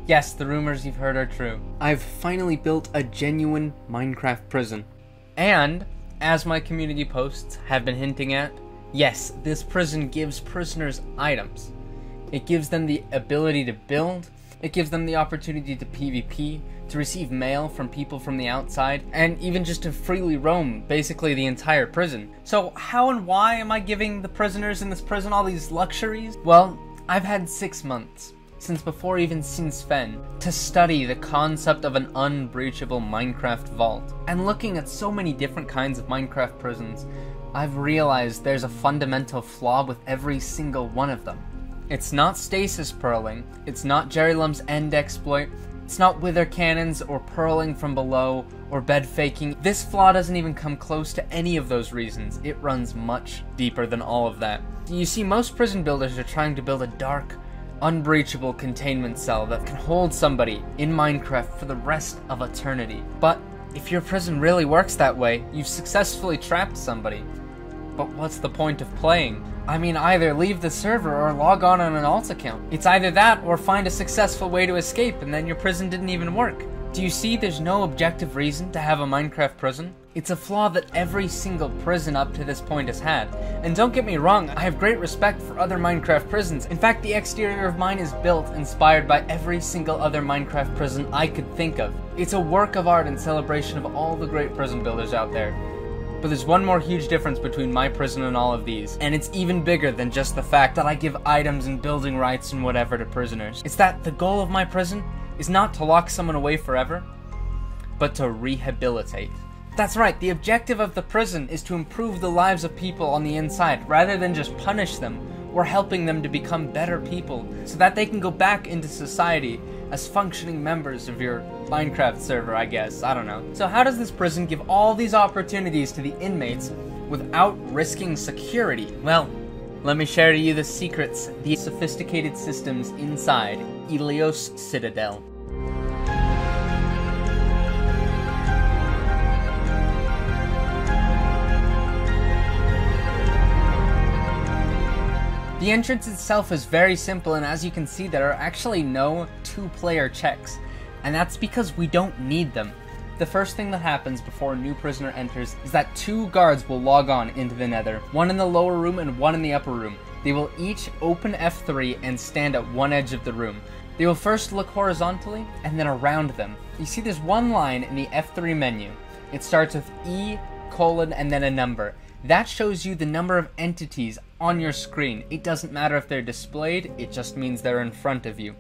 Yes, the rumors you've heard are true. I've finally built a genuine Minecraft prison. And, as my community posts have been hinting at, yes, this prison gives prisoners items. It gives them the ability to build, it gives them the opportunity to PvP, to receive mail from people from the outside, and even just to freely roam basically the entire prison. So how and why am I giving the prisoners in this prison all these luxuries? Well, I've had 6 months, since before even seeing Sven, to study the concept of an unbreachable Minecraft vault. And looking at so many different kinds of Minecraft prisons, I've realized there's a fundamental flaw with every single one of them. It's not stasis purling, it's not Jerry Lum's end exploit, it's not wither cannons or purling from below or bed faking. This flaw doesn't even come close to any of those reasons. It runs much deeper than all of that. You see, most prison builders are trying to build a dark, unbreachable containment cell that can hold somebody in Minecraft for the rest of eternity. But if your prison really works that way, you've successfully trapped somebody. But what's the point of playing? I mean, either leave the server or log on an alt account. It's either that or find a successful way to escape and then your prison didn't even work. Do you see there's no objective reason to have a Minecraft prison? It's a flaw that every single prison up to this point has had. And don't get me wrong, I have great respect for other Minecraft prisons. In fact, the exterior of mine is built inspired by every single other Minecraft prison I could think of. It's a work of art in celebration of all the great prison builders out there. But there's one more huge difference between my prison and all of these, and it's even bigger than just the fact that I give items and building rights and whatever to prisoners. It's that the goal of my prison is not to lock someone away forever, but to rehabilitate. That's right, the objective of the prison is to improve the lives of people on the inside, rather than just punish them, or helping them to become better people, so that they can go back into society as functioning members of your Minecraft server, I guess. I don't know. So how does this prison give all these opportunities to the inmates without risking security? Well, let me share to you the secrets, the sophisticated systems inside ELEOS Citadel. The entrance itself is very simple, and as you can see, there are actually no two-player checks, and that's because we don't need them. The first thing that happens before a new prisoner enters is that 2 guards will log on into the nether, one in the lower room and one in the upper room. They will each open F3 and stand at one edge of the room. They will first look horizontally and then around them. You see there's one line in the F3 menu. It starts with E, colon, and then a number. That shows you the number of entities on your screen. It doesn't matter if they're displayed, it just means they're in front of you.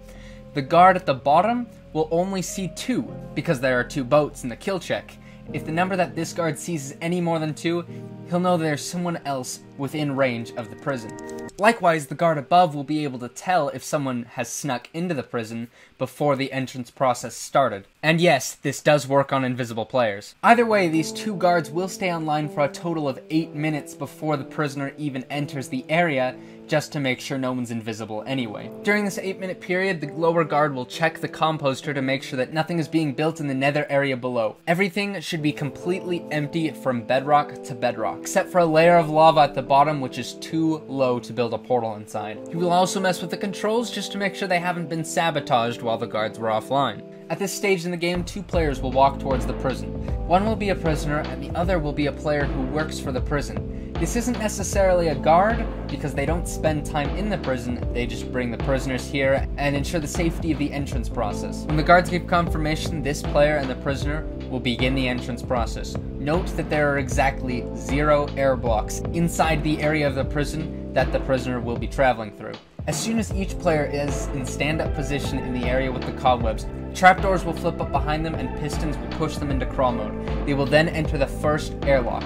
The guard at the bottom will only see 2, because there are 2 boats in the kill check. If the number that this guard sees is any more than 2, he'll know there's someone else within range of the prison. Likewise, the guard above will be able to tell if someone has snuck into the prison before the entrance process started. And yes, this does work on invisible players. Either way, these 2 guards will stay online for a total of 8 minutes before the prisoner even enters the area, just to make sure no one's invisible anyway. During this 8-minute period, the lower guard will check the composter to make sure that nothing is being built in the nether area below. Everything should be completely empty from bedrock to bedrock, except for a layer of lava at the bottom, which is too low to build a portal inside. He will also mess with the controls just to make sure they haven't been sabotaged while the guards were offline. At this stage in the game, 2 players will walk towards the prison. One will be a prisoner, and the other will be a player who works for the prison. This isn't necessarily a guard, because they don't spend time in the prison, they just bring the prisoners here and ensure the safety of the entrance process. When the guards give confirmation, this player and the prisoner will begin the entrance process. Note that there are exactly 0 air blocks inside the area of the prison that the prisoner will be traveling through. As soon as each player is in stand-up position in the area with the cobwebs, trapdoors will flip up behind them and pistons will push them into crawl mode. They will then enter the first airlock.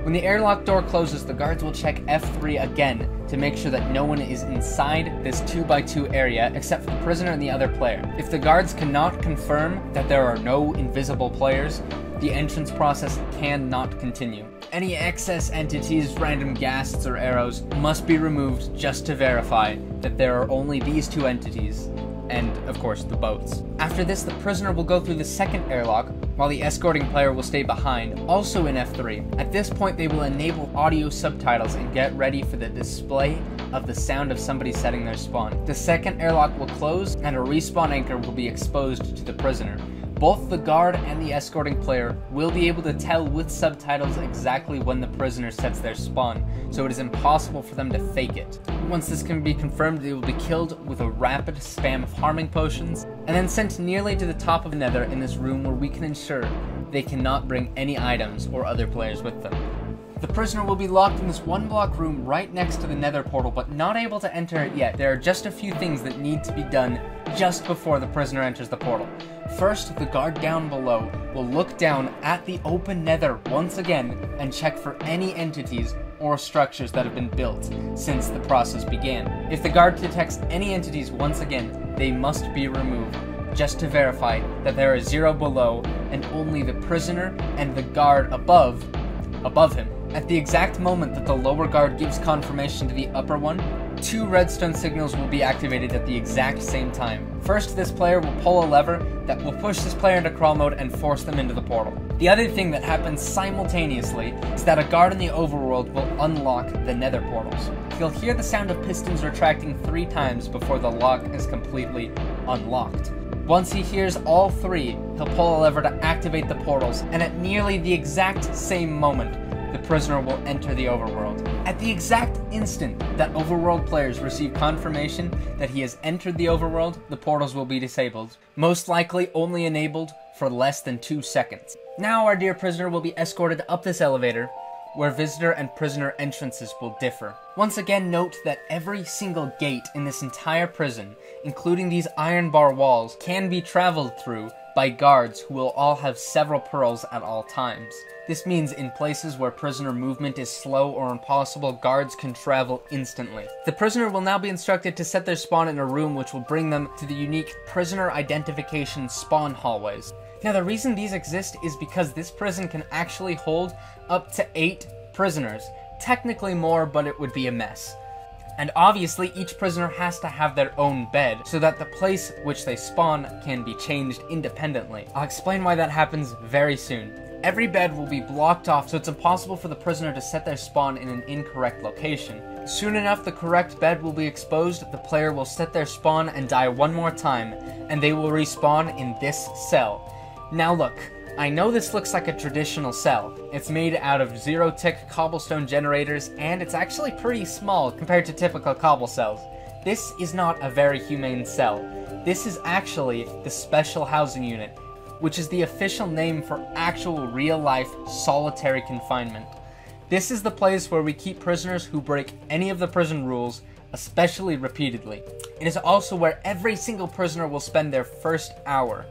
When the airlock door closes, the guards will check F3 again to make sure that no one is inside this 2x2 area except for the prisoner and the other player. If the guards cannot confirm that there are no invisible players, the entrance process cannot continue. Any excess entities, random ghasts, or arrows must be removed just to verify that there are only these 2 entities, and of course the boats. After this, the prisoner will go through the second airlock, while the escorting player will stay behind, also in F3. At this point, they will enable audio subtitles and get ready for the display of the sound of somebody setting their spawn. The second airlock will close, and a respawn anchor will be exposed to the prisoner. Both the guard and the escorting player will be able to tell with subtitles exactly when the prisoner sets their spawn, so it is impossible for them to fake it. Once this can be confirmed, they will be killed with a rapid spam of harming potions, and then sent nearly to the top of the nether in this room where we can ensure they cannot bring any items or other players with them. The prisoner will be locked in this one block room right next to the nether portal, but not able to enter it yet. There are just a few things that need to be done just before the prisoner enters the portal. First, the guard down below will look down at the open nether once again and check for any entities or structures that have been built since the process began. If the guard detects any entities once again, they must be removed, just to verify that there is 0 below and only the prisoner and the guard above him. At the exact moment that the lower guard gives confirmation to the upper one, 2 redstone signals will be activated at the exact same time. First, this player will pull a lever that will push this player into crawl mode and force them into the portal. The other thing that happens simultaneously is that a guard in the overworld will unlock the nether portals. You'll hear the sound of pistons retracting 3 times before the lock is completely unlocked. Once he hears all 3, he'll pull a lever to activate the portals, and at nearly the exact same moment, the prisoner will enter the overworld. At the exact instant that overworld players receive confirmation that he has entered the overworld, the portals will be disabled, most likely only enabled for less than 2 seconds. Now our dear prisoner will be escorted up this elevator, where visitor and prisoner entrances will differ. Once again, note that every single gate in this entire prison, including these iron bar walls, can be traveled through by guards who will all have several pearls at all times. This means in places where prisoner movement is slow or impossible, guards can travel instantly. The prisoner will now be instructed to set their spawn in a room which will bring them to the unique prisoner identification spawn hallways. Now, the reason these exist is because this prison can actually hold up to 8 prisoners. Technically more, but it would be a mess. And obviously, each prisoner has to have their own bed, so that the place which they spawn can be changed independently. I'll explain why that happens very soon. Every bed will be blocked off, so it's impossible for the prisoner to set their spawn in an incorrect location. Soon enough, the correct bed will be exposed, the player will set their spawn and die one more time, and they will respawn in this cell. Now look, I know this looks like a traditional cell. It's made out of 0-tick cobblestone generators, and it's actually pretty small compared to typical cobble cells. This is not a very humane cell. This is actually the Special Housing Unit, which is the official name for actual real-life solitary confinement. This is the place where we keep prisoners who break any of the prison rules, especially repeatedly. It is also where every single prisoner will spend their first hour.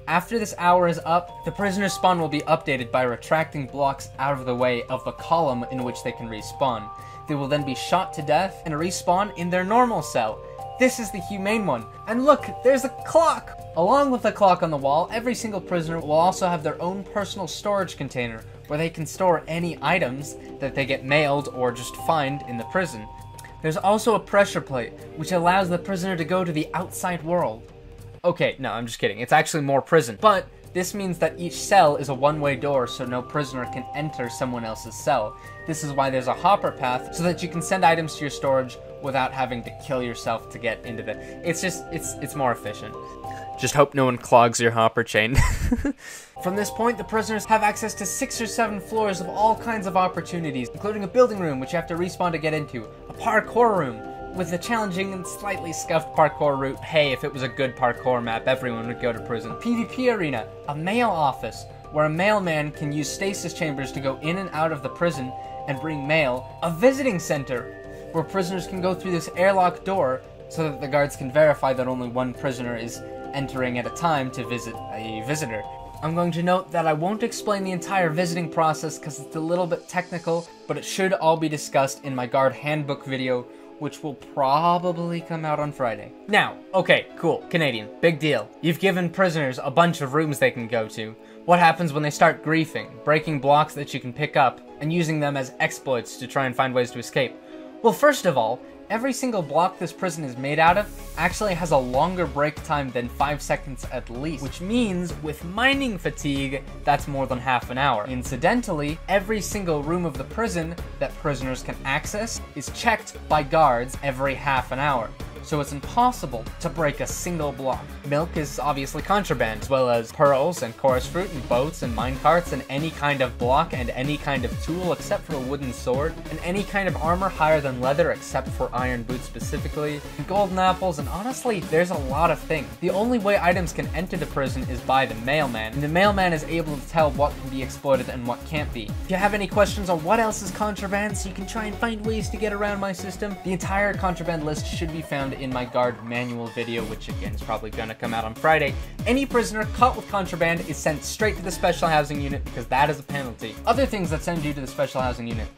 After this hour is up, the prisoner's spawn will be updated by retracting blocks out of the way of the column in which they can respawn. They will then be shot to death and respawn in their normal cell. This is the humane one. And look, there's a clock! Along with the clock on the wall, every single prisoner will also have their own personal storage container where they can store any items that they get mailed or just find in the prison. There's also a pressure plate, which allows the prisoner to go to the outside world. Okay, no, I'm just kidding. It's actually more prison. But this means that each cell is a one-way door, so no prisoner can enter someone else's cell. This is why there's a hopper path, so that you can send items to your storage without having to kill yourself to get into the... It's more efficient. Just hope no one clogs your hopper chain. From this point, the prisoners have access to 6 or 7 floors of all kinds of opportunities, including a building room, which you have to respawn to get into, a parkour room, with a challenging and slightly scuffed parkour route. Hey, if it was a good parkour map, everyone would go to prison. PvP arena, a mail office, where a mailman can use stasis chambers to go in and out of the prison and bring mail. A visiting center, where prisoners can go through this airlock door so that the guards can verify that only one prisoner is entering at a time to visit a visitor. I'm going to note that I won't explain the entire visiting process because it's a little bit technical, but it should all be discussed in my guard handbook video, which will probably come out on Friday. Now, okay, cool, Canadian, big deal. You've given prisoners a bunch of rooms they can go to. What happens when they start griefing, breaking blocks that you can pick up, and using them as exploits to try and find ways to escape? Well, first of all, every single block this prison is made out of actually has a longer break time than 5 seconds at least, which means with mining fatigue, that's more than half an hour. Incidentally, every single room of the prison that prisoners can access is checked by guards every half an hour. So it's impossible to break a single block. Milk is obviously contraband, as well as pearls and chorus fruit and boats and minecarts and any kind of block and any kind of tool except for a wooden sword, and any kind of armor higher than leather except for iron boots specifically, and golden apples, and honestly, there's a lot of things. The only way items can enter the prison is by the mailman, and the mailman is able to tell what can be exploited and what can't be. If you have any questions on what else is contraband so you can try and find ways to get around my system, the entire contraband list should be found in my guard manual video, which again is probably gonna come out on Friday. Any prisoner caught with contraband is sent straight to the special housing unit because that is a penalty. Other things that send you to the special housing unit: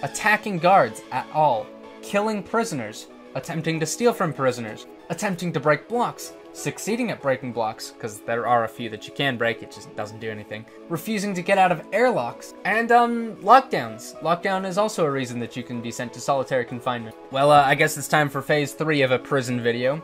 attacking guards at all, killing prisoners, attempting to steal from prisoners, attempting to break blocks, succeeding at breaking blocks, because there are a few that you can break, it just doesn't do anything, refusing to get out of airlocks, and lockdowns. Lockdown is also a reason that you can be sent to solitary confinement. Well, I guess it's time for phase 3 of a prison video.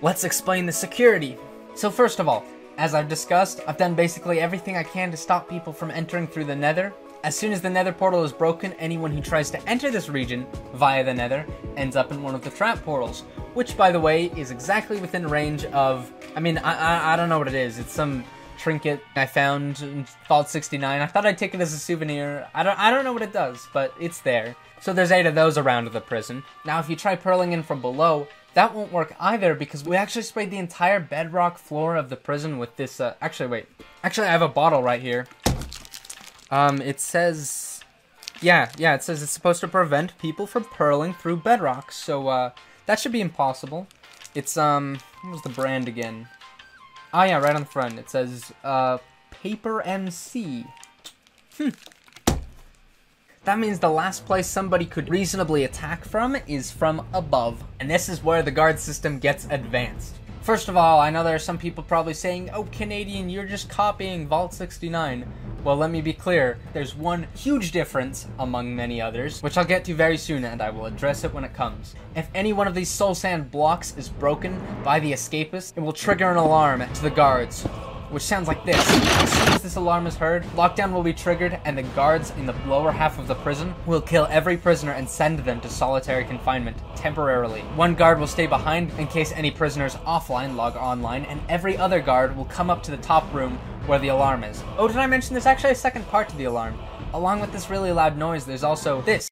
Let's explain the security. So first of all, as I've discussed, I've done basically everything I can to stop people from entering through the nether. As soon as the nether portal is broken, anyone who tries to enter this region via the nether ends up in one of the trap portals, which, by the way, is exactly within range of, I don't know what it is. It's some trinket I found in Vault 69. I thought I'd take it as a souvenir. I don't know what it does, but it's there. So there's 8 of those around the prison. Now, if you try purling in from below, that won't work either because we actually sprayed the entire bedrock floor of the prison with this, actually, wait. Actually, I have a bottle right here. It says, it says it's supposed to prevent people from purling through bedrock, so, that should be impossible. It's, what was the brand again? Oh yeah, right on the front. It says, Paper MC. That means the last place somebody could reasonably attack from is from above. And this is where the guard system gets advanced. First of all, I know there are some people probably saying, "Oh, Kenadian, you're just copying Vault 69. Well, let me be clear. There's one huge difference, among many others, which I'll get to very soon, and I will address it when it comes. If any one of these soul sand blocks is broken by the escapist, it will trigger an alarm to the guards, which sounds like this. As soon as this alarm is heard, lockdown will be triggered, and the guards in the lower half of the prison will kill every prisoner and send them to solitary confinement, temporarily. One guard will stay behind in case any prisoners offline log online, and every other guard will come up to the top room where the alarm is. Oh, did I mention there's actually a second part to the alarm? Along with this really loud noise, there's also this.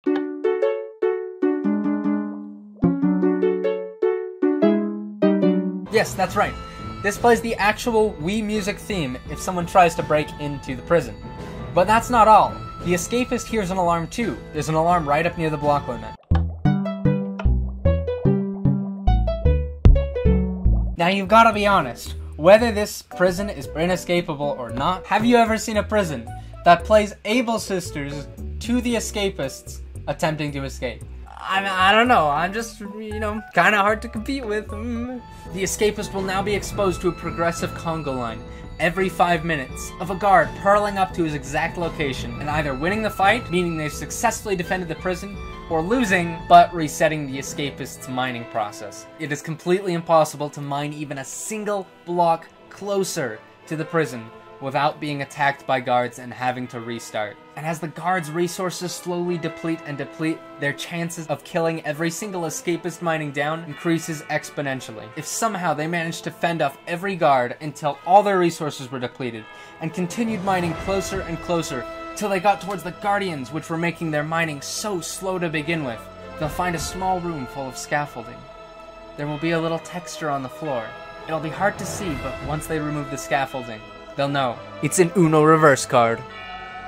Yes, that's right. This plays the actual Wii music theme if someone tries to break into the prison. But that's not all. The escapist hears an alarm too. There's an alarm right up near the block limit. Now you've got to be honest. Whether this prison is inescapable or not, have you ever seen a prison that plays Able Sisters to the escapists attempting to escape? I don't know, I'm just, kind of hard to compete with. The escapist will now be exposed to a progressive conga line every 5 minutes of a guard purling up to his exact location and either winning the fight, meaning they've successfully defended the prison, or losing, but resetting the escapist's mining process. It is completely impossible to mine even a single block closer to the prison without being attacked by guards and having to restart. And as the guards' resources slowly deplete, their chances of killing every single escapist mining down increases exponentially. If somehow they managed to fend off every guard until all their resources were depleted, and continued mining closer and closer till they got towards the guardians, which were making their mining so slow to begin with, they'll find a small room full of scaffolding. There will be a little texture on the floor. It'll be hard to see, but once they remove the scaffolding, they'll know. It's an Uno reverse card.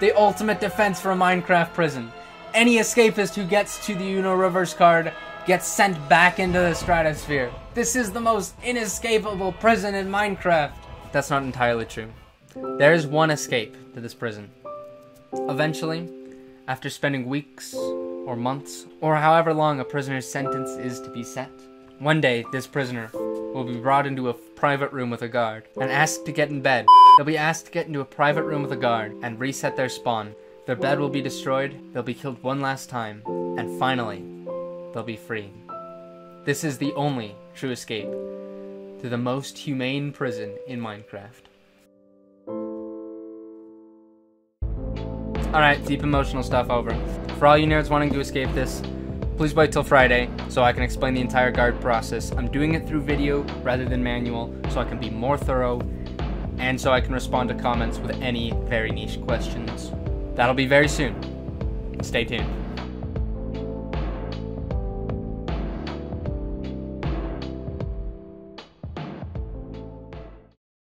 The ultimate defense for a Minecraft prison. Any escapist who gets to the Uno reverse card gets sent back into the stratosphere. This is the most inescapable prison in Minecraft. That's not entirely true. There is one escape to this prison. Eventually, after spending weeks or months, or however long a prisoner's sentence is to be set, one day this prisoner will be brought into a private room with a guard and asked to get in bed. They'll be asked to get into a private room with a guard and reset their spawn. Their bed will be destroyed, they'll be killed one last time, and finally, they'll be free. This is the only true escape to the most humane prison in Minecraft. Alright, deep emotional stuff over. For all you nerds wanting to escape this, please wait till Friday so I can explain the entire guard process. I'm doing it through video rather than manual so I can be more thorough and so I can respond to comments with any very niche questions. That'll be very soon. Stay tuned.